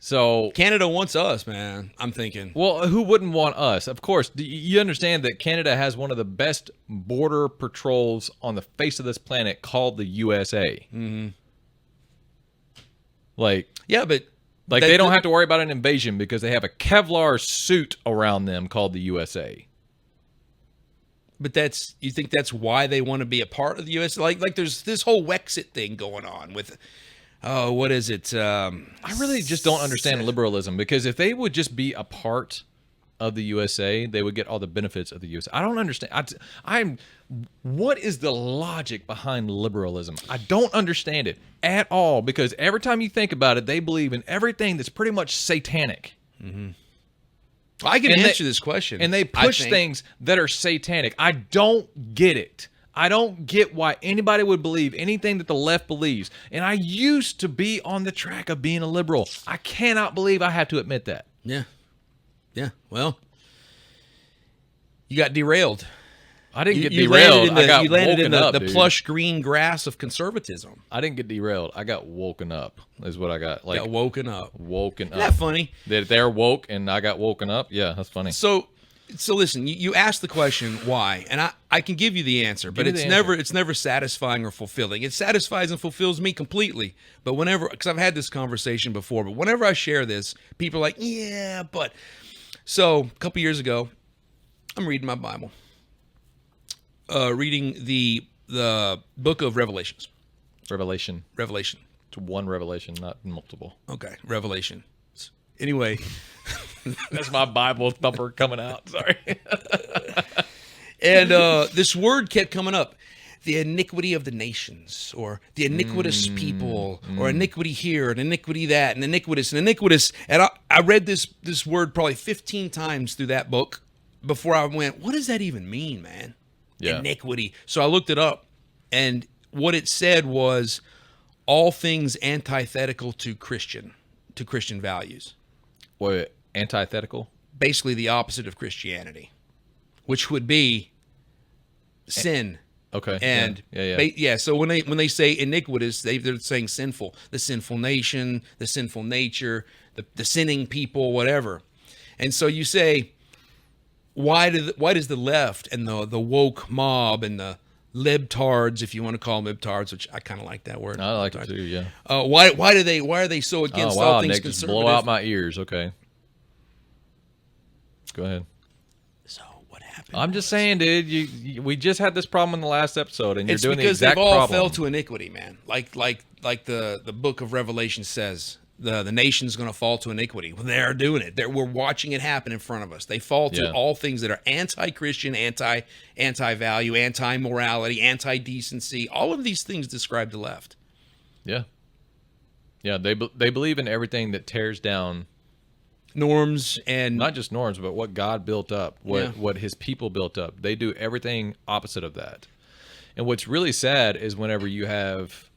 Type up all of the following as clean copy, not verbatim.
So Canada wants us, man. I'm thinking. well, who wouldn't want us? Of course, you understand that Canada has one of the best border patrols on the face of this planet called the USA. Mm-hmm. Like, Yeah, but they don't have to worry about an invasion because they have a Kevlar suit around them called the USA. But you think that's why they want to be a part of the U.S.? Like there's this whole Wexit thing going on with, what is it? I really just don't understand liberalism, because if they would just be a part of the USA, they would get all the benefits of the USA. I don't understand. What is the logic behind liberalism? I don't understand it at all, because every time you think about it, they believe in everything that's pretty much satanic. Mm-hmm. I can answer this question. And they push things that are satanic. I don't get it. I don't get why anybody would believe anything that the left believes. And I used to be on the track of being a liberal. I cannot believe I have to admit that. Yeah. Yeah. Well, you got derailed. I didn't get derailed. You landed in the plush green grass of conservatism. I didn't get derailed. I got woken up is what I got. Like, got woken up. Woken up. Isn't that funny? They're woke and I got woken up. Yeah, that's funny. So listen, you asked the question why, and I can give you the answer, but it's never satisfying or fulfilling. It satisfies and fulfills me completely. But because I've had this conversation before, but whenever I share this, people are like, yeah, but. So a couple years ago, I'm reading my Bible. Reading the book of Revelations. Revelation. It's one revelation, not multiple. Okay, Revelation. Anyway. That's my Bible thumper coming out. Sorry. And this word kept coming up. The iniquity of the nations, or the iniquitous people, or iniquity here, and iniquity that, and iniquitous, and iniquitous. And I read this word probably 15 times through that book before I went, what does that even mean, man? Yeah. Iniquity. So I looked it up, and what it said was all things antithetical to Christian values. Wait, antithetical? Basically the opposite of Christianity, which would be sin. Okay. And so when they say iniquitous, they're saying sinful, the sinful nation, the sinful nature, the sinning people, whatever. And so you say, why does the left and the woke mob and the libtards, if you want to call them libtards, which I kind of like that word. I like it too. Yeah. Why are they so against all things Nick, conservative? Just blow out my ears. Okay. Go ahead. So what happened? I'm just saying, dude. We just had this problem in the last episode, and you're doing the exact problem. It's because they've all fell to iniquity, man. Like the book of Revelation says. The nation's going to fall to iniquity. Well, they're doing it. We're watching it happen in front of us. They fall to all things that are anti-Christian, anti-value, anti-morality, anti-decency. All of these things describe the left. Yeah. Yeah, they believe in everything that tears down norms, and not just norms, but what God built up, what his people built up. They do everything opposite of that. And what's really sad is whenever you have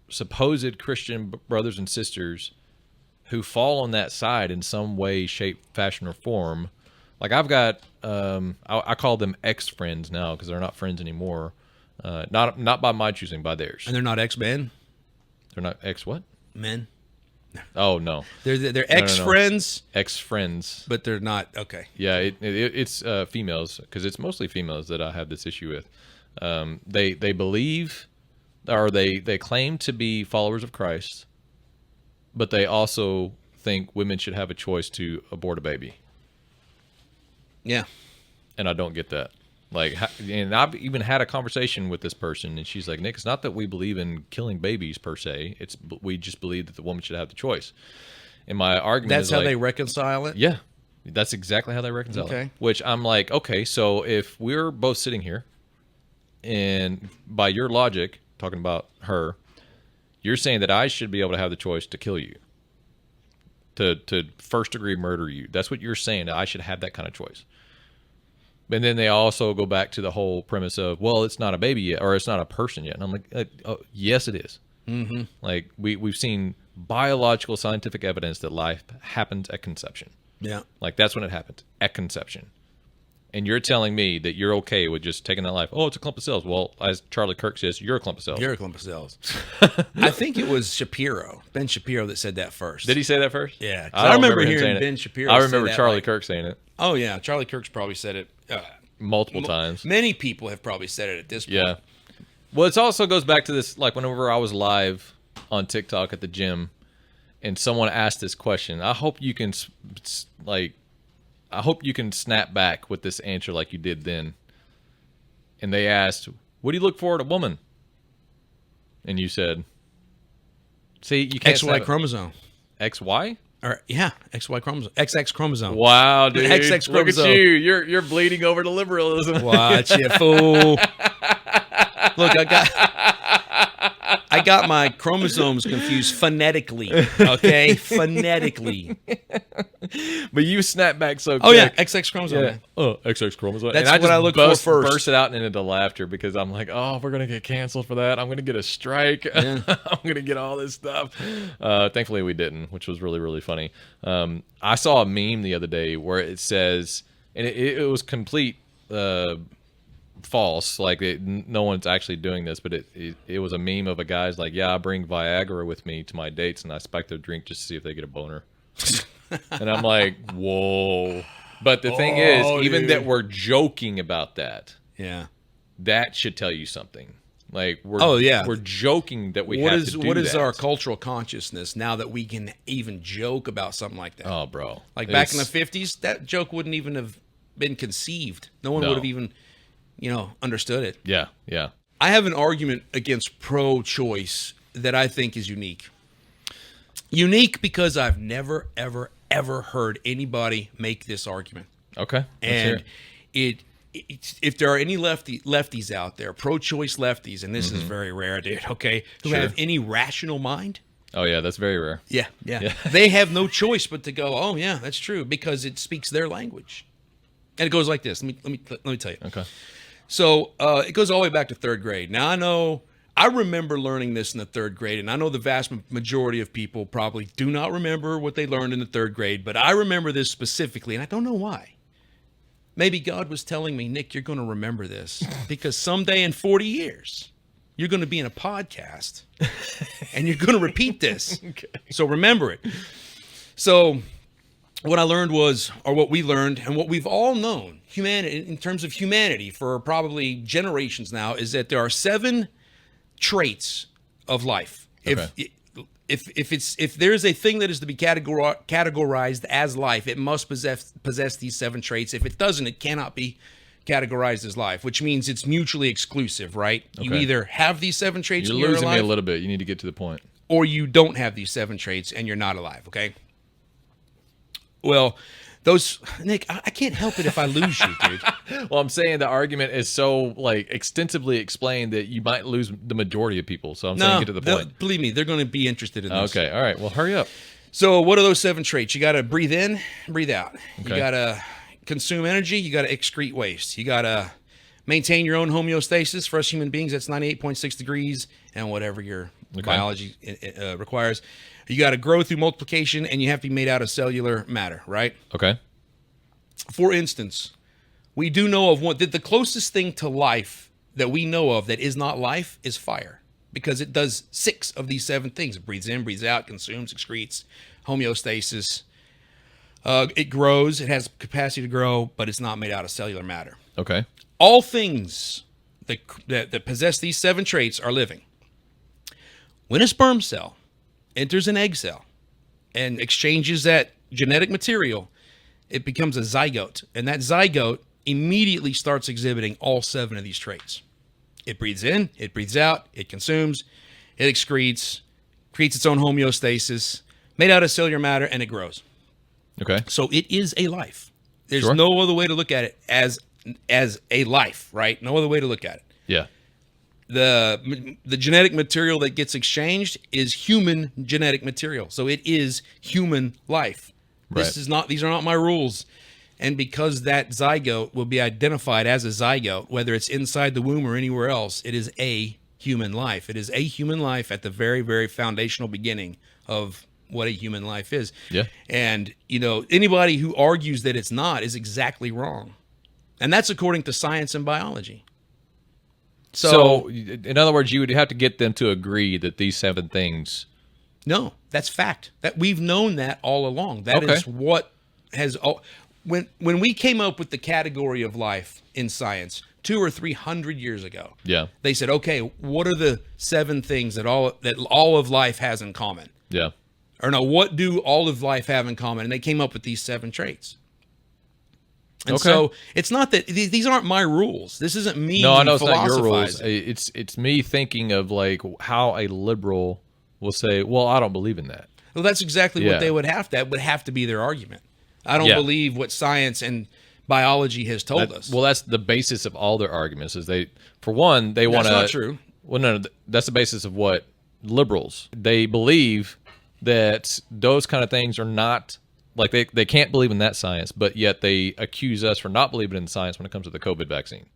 supposed Christian brothers and sisters who fall on that side in some way, shape, fashion, or form. Like I've got, I call them ex-friends now because they're not friends anymore. Not by my choosing, by theirs. And they're not ex-men? They're not ex-what? Men? Oh, no. They're ex-friends? No. Ex-friends. But they're not, okay. Yeah, it's females, because it's mostly females that I have this issue with. They believe, or they claim to be followers of Christ, but they also think women should have a choice to abort a baby. Yeah. And I don't get that. Like, and I've even had a conversation with this person, and she's like, Nick, it's not that we believe in killing babies per se. We just believe that the woman should have the choice. And my argument is how they reconcile it? Yeah. That's exactly how they reconcile it. Which I'm like, okay, so if we're both sitting here, and by your logic, talking about her, you're saying that I should be able to have the choice to kill you, to first degree murder you. That's what you're saying, that I should have that kind of choice. And then they also go back to the whole premise of, well, it's not a baby yet, or it's not a person yet. And I'm like, yes, it is. Mm-hmm. Like we've seen biological scientific evidence that life happens at conception. Yeah. Like that's when it happens, at conception. And you're telling me that you're okay with just taking that life. Oh, it's a clump of cells. Well, as Charlie Kirk says, you're a clump of cells. You're a clump of cells. I think it was Ben Shapiro that said that first. Did he say that first? Yeah. I remember hearing Ben Shapiro. I remember say that, Charlie Kirk saying it. Oh, yeah. Charlie Kirk's probably said it multiple times. Many people have probably said it at this point. Yeah. Well, it also goes back to this, like whenever I was live on TikTok at the gym and someone asked this question, I hope you can snap back with this answer like you did then. And they asked, what do you look for in a woman? And you said, see, you can't XY chromosome. XY? Or yeah, XY chromosome. XX chromosome. Wow, dude. XX chromosome. Look at you. You're bleeding over to liberalism. Watch it, fool. Look, I got my chromosomes confused phonetically. Okay, phonetically. But you snap back so quick. Oh yeah, XX chromosome. Yeah. Oh, XX chromosome. That's and what I look for first. Bursted out into laughter because I'm like, oh, we're gonna get canceled for that. I'm gonna get a strike. Yeah. I'm gonna get all this stuff. Thankfully, we didn't, which was really, really funny. I saw a meme the other day where it says, and it was complete false. Like no one's actually doing this, but it was a meme of a guy's like, yeah, I bring Viagra with me to my dates, and I spike their drink just to see if they get a boner. And I'm like, whoa. But the thing is, even that we're joking about that, yeah, that should tell you something. Like we're joking that we have to do what is that. Our cultural consciousness now that we can even joke about something like that? Oh, bro. Like back in the 50s, that joke wouldn't even have been conceived. No one would have even, understood it. Yeah, yeah. I have an argument against pro-choice that I think is unique. Unique because I've never, ever, ever heard anybody make this argument. Okay. And if there are any lefties out there, pro-choice lefties, and this is very rare, dude, okay, who have any rational mind. Oh, yeah, that's very rare. Yeah. They have no choice but to go, oh, yeah, that's true, because it speaks their language. And it goes like this. Let me tell you. Okay. So it goes all the way back to third grade. Now, I remember learning this in the third grade, and I know the vast majority of people probably do not remember what they learned in the third grade, but I remember this specifically, and I don't know why. Maybe God was telling me, Nick, you're going to remember this, because someday in 40 years, you're going to be in a podcast, and you're going to repeat this. Okay. So remember it. So what I learned was, or what we learned, and what we've all known, humanity, in terms of humanity for probably generations now, is that there are 7 traits of life. Okay. If there's a thing that is to be categorized as life, it must possess these 7 traits. If it doesn't, it cannot be categorized as life, which means it's mutually exclusive, right? Okay. You either have these 7 traits you're and you're losing alive, me a little bit. You need to get to the point. Or you don't have these 7 traits and you're not alive, okay? Well, Nick, I can't help it if I lose you, dude. Well, I'm saying the argument is so extensively explained that you might lose the majority of people. So I'm saying get to the point. Believe me, they're going to be interested in this. Okay, all right. Well, hurry up. So what are those 7 traits? You got to breathe in, breathe out. Okay. You got to consume energy. You got to excrete waste. You got to maintain your own homeostasis. For us human beings, that's 98.6 degrees and whatever your biology requires. You got to grow through multiplication, and you have to be made out of cellular matter, right? Okay. For instance, we do know of the closest thing to life that we know of that is not life is fire, because it does 6 of these 7 things. It breathes in, breathes out, consumes, excretes, homeostasis. It grows. It has capacity to grow, but it's not made out of cellular matter. Okay. All things that possess these 7 traits are living. When a sperm cell enters an egg cell and exchanges that genetic material, it becomes a zygote. And that zygote immediately starts exhibiting all 7 of these traits. It breathes in, it breathes out, it consumes, it excretes, creates its own homeostasis, made out of cellular matter, and it grows. Okay. So it is a life. There's no other way to look at it as a life, right? No other way to look at it. Yeah. The genetic material that gets exchanged is human genetic material. So it is human life. Right. These are not my rules. And because that zygote will be identified as a zygote, whether it's inside the womb or anywhere else, it is a human life. It is a human life at the very, very foundational beginning of what a human life is. Yeah. And, anybody who argues that it's not is exactly wrong. And that's according to science and biology. So, in other words, you would have to get them to agree that these 7 things. No, that's fact. That we've known that all along. That is what has. When we came up with the category of life in science 200 or 300 years ago, they said, okay, what are the 7 things that all of life has in common? Yeah. Or no, what do all of life have in common? And they came up with these 7 traits. And so it's not that these aren't my rules. This isn't me. No, I know it's not your rules. It's me thinking of like how a liberal will say, "Well, I don't believe in that." Well, that's exactly what they would have to. That would have to be their argument. I don't believe what science and biology has told us. Well, that's the basis of all their arguments. Is for one, they want to. That's not true. Well, no, that's the basis of what liberals they believe that those kind of things are not. Like they can't believe in that science, but yet they accuse us for not believing in science when it comes to the COVID vaccine.